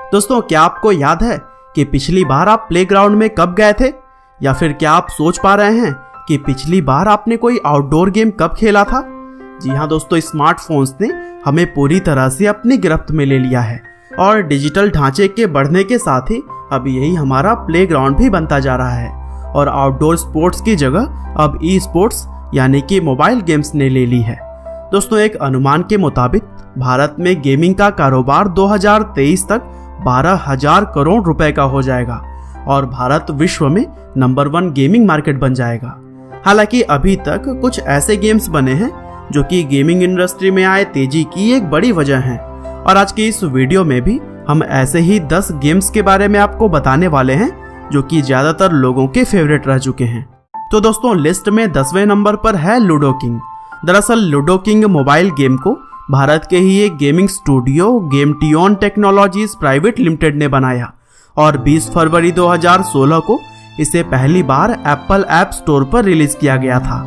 दोस्तों, क्या आपको याद है कि पिछली बार आप प्लेग्राउंड में कब गए थे? या फिर क्या आप सोच पा रहे हैं कि पिछली बार आपने कोई आउटडोर गेम कब खेला था? जी हाँ दोस्तों, स्मार्टफोन्स ने हमें पूरी तरह से अपनी गिरफ्त में ले लिया है और डिजिटल ढांचे के बढ़ने के साथ ही अब यही हमारा प्लेग्राउंड भी बनता जा रहा है और आउटडोर स्पोर्ट्स की जगह अब ई स्पोर्ट्स यानी कि मोबाइल गेम्स ने ले ली है। दोस्तों, एक अनुमान के मुताबिक भारत में गेमिंग का कारोबार 2023 तक 12,000 करोड़ रुपए का हो जाएगा और भारत विश्व में नंबर 1 गेमिंग मार्केट बन जाएगा। हालांकि अभी तक कुछ ऐसे गेम्स बने हैं जो कि गेमिंग इंडस्ट्री में आए तेजी की एक बड़ी वजह है और आज की इस वीडियो में भी हम ऐसे ही 10 गेम्स के बारे में आपको बताने वाले हैं जो कि ज्यादातर लोगों के फेवरेट रह चुके हैं। तो दोस्तों, लिस्ट में 10वें नंबर पर है लूडो किंग। दरअसल लूडो किंग मोबाइल गेम को भारत के ही एक gaming studio Gametion Technologies private limited ने बनाया और 20 फरवरी 2016 को इसे पहली बार एप्पल ऐप स्टोर पर रिलीज किया गया था।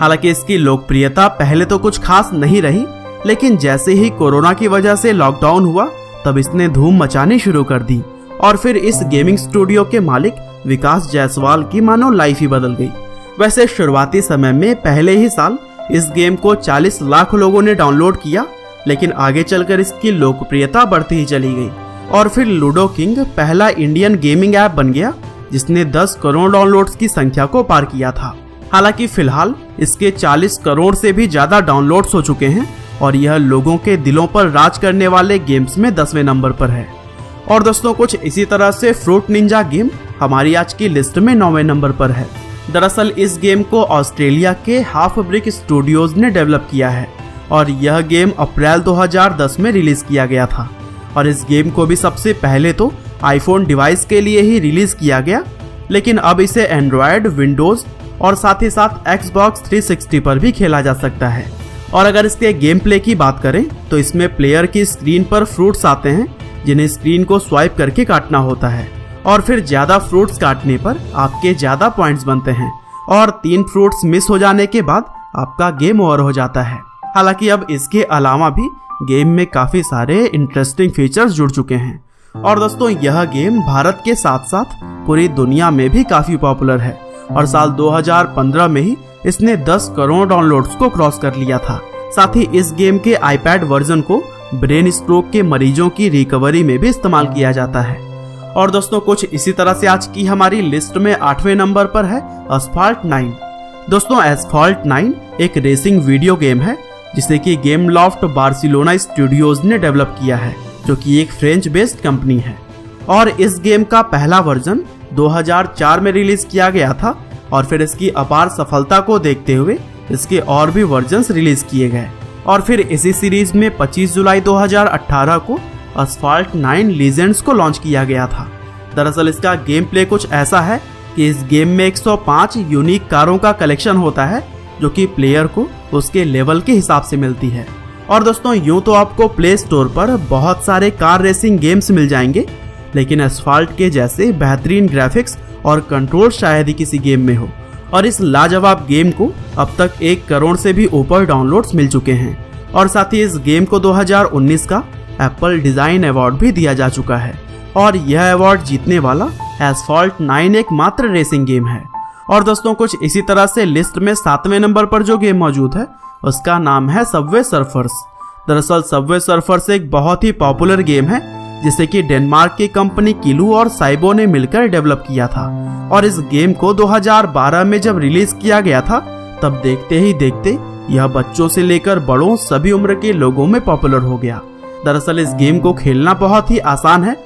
हालांकि इसकी लोकप्रियता पहले तो कुछ खास नहीं रही, लेकिन जैसे ही कोरोना की वजह से लॉकडाउन हुआ तब इसने धूम मचानी शुरू कर दी और फिर इस गेमिंग स्टूडियो के मालिक विकास जायसवाल की मानो लाइफ ही बदल गई। वैसे शुरुआती समय में पहले ही साल इस गेम को 40 लाख लोगों ने डाउनलोड किया, लेकिन आगे चलकर इसकी लोकप्रियता बढ़ती ही चली गई और फिर लूडो किंग पहला इंडियन गेमिंग ऐप बन गया जिसने 10 करोड़ डाउनलोड्स की संख्या को पार किया था। हालांकि फिलहाल इसके 40 करोड़ से भी ज्यादा डाउनलोड्स हो चुके हैं और यह लोगों के दिलों पर राज करने वाले गेम्स में 10वें नंबर पर है। और दोस्तों, कुछ इसी तरह से फ्रूट निंजा गेम हमारी आज की लिस्ट में 9वें नंबर पर है। दरअसल इस गेम को ऑस्ट्रेलिया के हाफ ब्रिक स्टूडियोज ने डेवलप किया है और यह गेम अप्रैल 2010 में रिलीज किया गया था और इस गेम को भी सबसे पहले तो आईफोन डिवाइस के लिए ही रिलीज किया गया, लेकिन अब इसे एंड्रॉयड, विंडोज और साथ ही साथ Xbox 360 पर भी खेला जा सकता है। और अगर इसके गेम प्ले की बात करें तो इसमें प्लेयर की स्क्रीन पर फ्रूट्स आते हैं जिन्हें स्क्रीन को स्वाइप करके काटना होता है और फिर ज्यादा फ्रूट्स काटने पर आपके ज्यादा पॉइंट्स बनते हैं और 3 फ्रूट्स मिस हो जाने के बाद आपका गेम ओवर हो जाता है। हालांकि अब इसके अलावा भी गेम में काफी सारे इंटरेस्टिंग फीचर्स जुड़ चुके हैं और दोस्तों, यह गेम भारत के साथ साथ पूरी दुनिया में भी काफी पॉपुलर है और साल 2015 में ही इसने 10 करोड़ डाउनलोड्स को क्रॉस कर लिया था। साथ ही इस गेम के आईपैड वर्जन को ब्रेन स्ट्रोक के मरीजों की रिकवरी में भी इस्तेमाल किया जाता है। और दोस्तों, कुछ इसी तरह से आज की हमारी लिस्ट में 8वें नंबर पर है एस्फाल्ट 9। दोस्तों, एस्फाल्ट 9 एक रेसिंग वीडियो गेम है जिसे कि गेम लॉफ्ट बार्सिलोना स्टूडियोज ने डेवलप किया है जो कि एक फ्रेंच बेस्ड कंपनी है और इस गेम का पहला वर्जन 2004 में रिलीज किया गया था और फिर इसकी अपार सफलता को देखते हुए इसके और भी वर्जन्स रिलीज किए गए और फिर इसी सीरीज में 25 जुलाई 2018 को एस्फाल्ट 9 लीजेंड्स को लॉन्च किया गया था। दरअसल इसका गेम प्ले कुछ ऐसा है कि इस गेम में 105 यूनिक कारों का कलेक्शन होता है जो कि प्लेयर को उसके लेवल के हिसाब से मिलती है। और दोस्तों, यूं तो आपको प्ले स्टोर पर बहुत सारे कार रेसिंग गेम्स मिल जाएंगे, लेकिन एस्फाल्ट के जैसे बेहतरीन ग्राफिक्स और कंट्रोल शायद ही किसी गेम में हो और इस लाजवाब गेम को अब तक 1 करोड़ से भी ऊपर डाउनलोड्स मिल चुके हैं और साथ ही इस गेम को 2019 का एप्पल डिजाइन अवार्ड भी दिया जा चुका है और यह अवार्ड जीतने वाला एस्फाल्ट 9 एक मात्र रेसिंग गेम है। और दोस्तों, कुछ इसी तरह से लिस्ट में 7वें नंबर पर जो गेम मौजूद है उसका नाम है सबवे सर्फर्स। दरअसल सबवे सर्फर्स एक बहुत ही पॉपुलर गेम है जिसे कि डेनमार्क की कंपनी किलू और साइबो ने मिलकर डेवलप किया था और इस गेम को 2012 में जब रिलीज किया गया था तब देखते ही देखते यह बच्चों से लेकर बड़ों सभी उम्र के लोगों में पॉपुलर हो गया। दरअसल इस गेम को खेलना बहुत ही आसान है।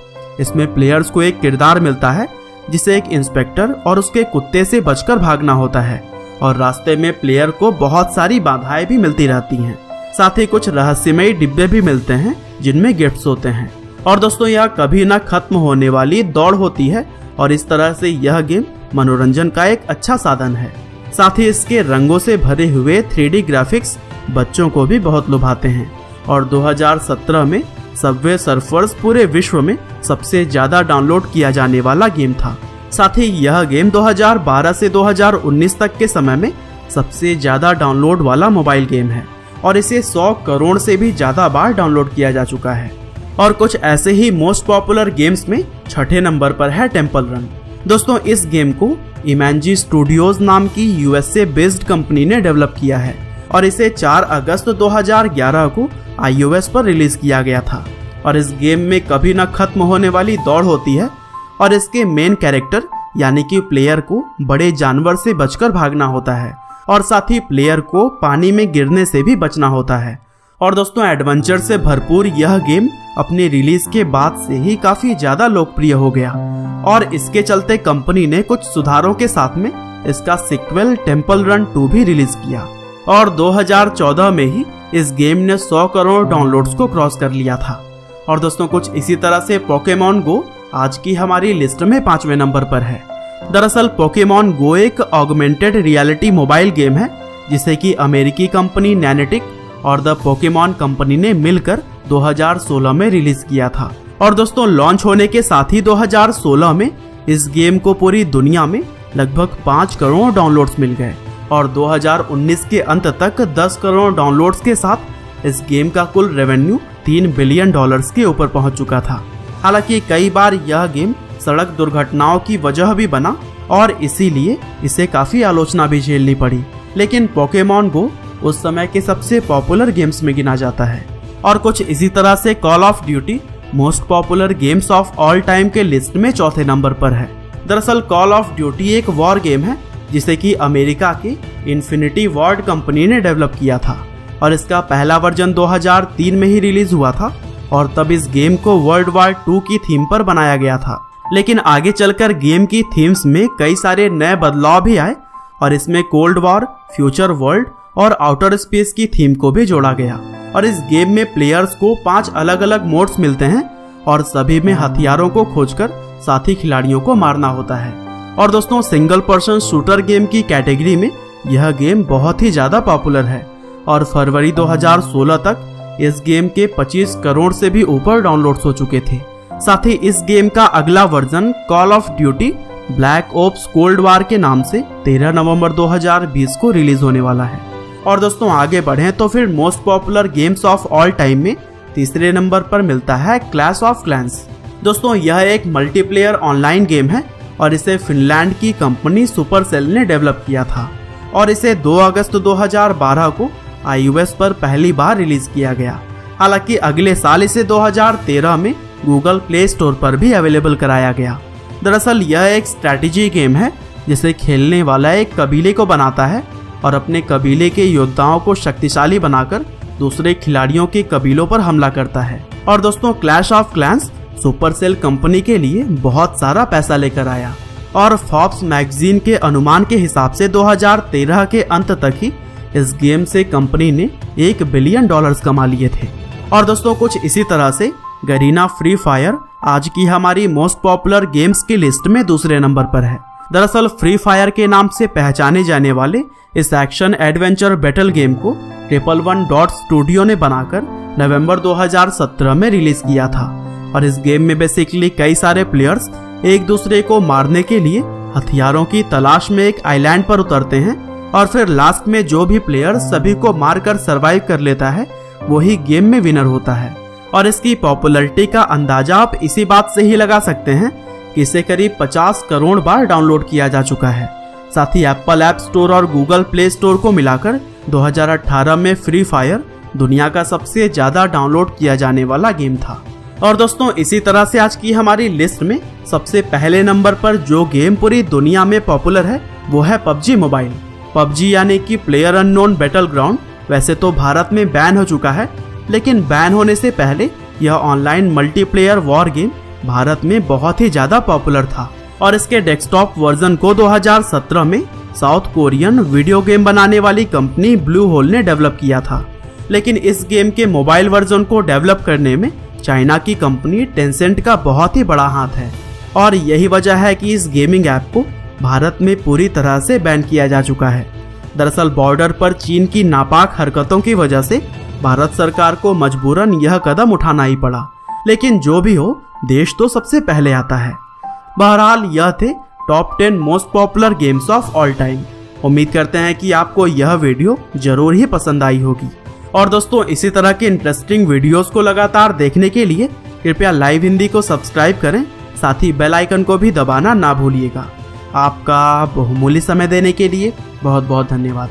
इसमें प्लेयर्स को एक किरदार मिलता है जिसे एक इंस्पेक्टर और उसके कुत्ते से बचकर भागना होता है और रास्ते में प्लेयर को बहुत सारी बाधाएं भी मिलती रहती हैं। साथ ही कुछ रहस्यमयी डिब्बे भी मिलते हैं जिनमें गिफ्ट्स होते हैं और दोस्तों, यह कभी ना खत्म होने वाली दौड़ होती है और इस तरह से यह गेम मनोरंजन का एक अच्छा साधन है। साथ ही इसके रंगों से भरे हुए 3D ग्राफिक्स बच्चों को भी बहुत लुभाते हैं और 2017 में सबवे सर्फर्स पूरे विश्व में सबसे ज्यादा डाउनलोड किया जाने वाला गेम था। साथ ही यह गेम 2012 से 2019 तक के समय में सबसे ज्यादा डाउनलोड वाला मोबाइल गेम है और इसे 100 करोड़ से भी ज्यादा बार डाउनलोड किया जा चुका है। और कुछ ऐसे ही मोस्ट पॉपुलर गेम्स में छठे नंबर पर है टेम्पल रन। दोस्तों इस गेम को इमेंजी स्टूडियोज नाम की यूएसए बेस्ड कंपनी ने डेवलप किया है और इसे 4 अगस्त 2011 को iOS पर रिलीज किया गया था। और इस गेम में कभी न खत्म होने वाली दौड़ होती है और इसके मेन कैरेक्टर यानी कि प्लेयर को बड़े जानवर से बचकर भागना होता है और साथ ही प्लेयर को पानी में गिरने से भी बचना होता है। और दोस्तों एडवेंचर से भरपूर यह गेम अपनी रिलीज के बाद से ही काफी ज्यादा लोकप्रिय हो गया और इसके चलते कंपनी ने कुछ सुधारों के साथ में इसका सीक्वल टेम्पल रन 2 भी रिलीज किया और 2014 में ही इस गेम ने 100 करोड़ डाउनलोड्स को क्रॉस कर लिया था। और दोस्तों कुछ इसी तरह से पोकेमॉन गो आज की हमारी लिस्ट में 5वें नंबर पर है। दरअसल पोकेमॉन गो एक ऑगमेंटेड रियलिटी मोबाइल गेम है जिसे कि अमेरिकी कंपनी नैनेटिक और द पोकेमॉन कंपनी ने मिलकर 2016 में रिलीज किया था। और दोस्तों लॉन्च होने के साथ ही 2016 में इस गेम को पूरी दुनिया में लगभग 5 करोड़ डाउनलोड्स मिल गए और 2019 के अंत तक 10 करोड़ डाउनलोड्स के साथ इस गेम का कुल रेवेन्यू $3 बिलियन के ऊपर पहुंच चुका था। हालांकि कई बार यह गेम सड़क दुर्घटनाओं की वजह भी बना और इसीलिए इसे काफी आलोचना भी झेलनी पड़ी, लेकिन पोकेमॉन गो उस समय के सबसे पॉपुलर गेम्स में गिना जाता है। और कुछ इसी तरह से call of duty most popular games of all time के लिस्ट में चौथे नंबर पर है। दरअसल कॉल ऑफ ड्यूटी एक वॉर गेम है जिसे कि अमेरिका की इन्फिनिटी वॉर्ड कंपनी ने डेवलप किया था और इसका पहला वर्जन 2003 में ही रिलीज हुआ था और तब इस गेम को वर्ल्ड वॉर 2 की थीम पर बनाया गया था। लेकिन आगे चलकर गेम की थीम्स में कई सारे नए बदलाव भी आए और इसमें कोल्ड वॉर, फ्यूचर वर्ल्ड और आउटर स्पेस की थीम को भी जोड़ा गया। और इस गेम में प्लेयर्स को 5 अलग अलग मोड्स मिलते हैं और सभी में हथियारों को खोजकर साथी खिलाड़ियों को मारना होता है। और दोस्तों सिंगल पर्सन शूटर गेम की कैटेगरी में यह गेम बहुत ही ज्यादा पॉपुलर है और फरवरी 2016 तक इस गेम के 25 करोड़ से भी ऊपर डाउनलोड्स हो चुके थे। साथ ही इस गेम का अगला version Call of Duty Black Ops Cold War के नाम से 13 नवंबर 2020 को रिलीज होने वाला है। और दोस्तों आगे बढ़ें तो फिर most popular games of all time में तीसरे नंबर पर मिलता है क्लैश ऑफ क्लैंस। दोस्तों यह एक मल्टीप्लेयर ऑनलाइन गेम है और इसे फिनलैंड की कंपनी सुपरसेल ने डेवलप किया था और इसे 2 अगस्त 2012 को iOS पर पहली बार रिलीज किया गया। हालांकि अगले साल इसे 2013 में गूगल प्ले स्टोर पर भी अवेलेबल कराया गया। दरअसल यह एक स्ट्रैटेजी गेम है जिसे खेलने वाला एक कबीले को बनाता है और अपने कबीले के योद्धाओं को शक्तिशाली बनाकर दूसरे खिलाड़ियों के कबीलों पर हमला करता है। और दोस्तों clash of clans Supercell company के लिए बहुत सारा पैसा लेकर आया और फोर्ब्स मैगजीन के अनुमान के हिसाब से 2013 के अंत तक ही इस गेम से कंपनी ने $1 बिलियन कमा लिए थे। और दोस्तों कुछ इसी तरह से गरीना फ्री फायर आज की हमारी मोस्ट पॉपुलर गेम्स की लिस्ट में दूसरे नंबर पर है। दरअसल फ्री फायर के नाम से पहचाने जाने वाले इस एक्शन एडवेंचर बैटल गेम को 111 डॉट्स स्टूडियो ने बनाकर नवंबर 2017 में रिलीज किया था। और इस गेम में बेसिकली कई सारे प्लेयर्स एक दूसरे को मारने के लिए हथियारों की तलाश में एक आइलैंड पर उतरते हैं और फिर लास्ट में जो भी प्लेयर सभी को मारकर सरवाइव कर लेता है वही गेम में विनर होता है। और इसकी पॉपुलैरिटी का अंदाजा आप इसी बात से ही लगा सकते हैं कि इसे करीब 50 करोड़ बार डाउनलोड किया जा चुका है। साथ ही एप्पल ऐप स्टोर और गूगल प्ले स्टोर को मिलाकर 2018 में फ्री फायर दुनिया का सबसे ज्यादा डाउनलोड किया जाने वाला गेम था। और दोस्तों इसी तरह से आज की हमारी लिस्ट में सबसे पहले नंबर पर जो गेम पूरी दुनिया में पॉपुलर है वो है पबजी मोबाइल। पबजी यानी कि प्लेयर अननोन बैटल ग्राउंड वैसे तो भारत में बैन हो चुका है, लेकिन बैन होने से पहले यह online multiplayer war game Bharat में बहुत ही ज्यादा पॉपुलर था और इसके डेस्कटॉप वर्जन को 2017 में साउथ कोरियन वीडियो गेम बनाने वाली कंपनी ब्लू होल ने डेवलप किया था। लेकिन इस गेम के मोबाइल वर्जन को डेवलप करने में चाइना की कंपनी टेंसेंट का बहुत ही बड़ा हाथ है और यही वजह है कि इस गेमिंग ऐप को भारत में पूरी तरह से बैन किया जा चुका है। दरअसल बॉर्डर पर चीन की नापाक हरकतों की वजह से भारत सरकार को मजबूरन यह कदम उठाना ही पड़ा, लेकिन जो भी हो देश तो सबसे पहले आता है। बहरहाल यह थे top 10 most popular games of all time. उम्मीद करते हैं कि आपको यह वीडियो जरूर ही पसंद आई होगी और दोस्तों इसी तरह के इंटरेस्टिंग वीडियोस को लगातार देखने के लिए कृपया लाइव हिंदी को सब्सक्राइब करें, साथ ही बेल आइकन को भी दबाना ना भूलिएगा। आपका बहुमूल्य समय देने के लिए बहुत बहुत धन्यवाद।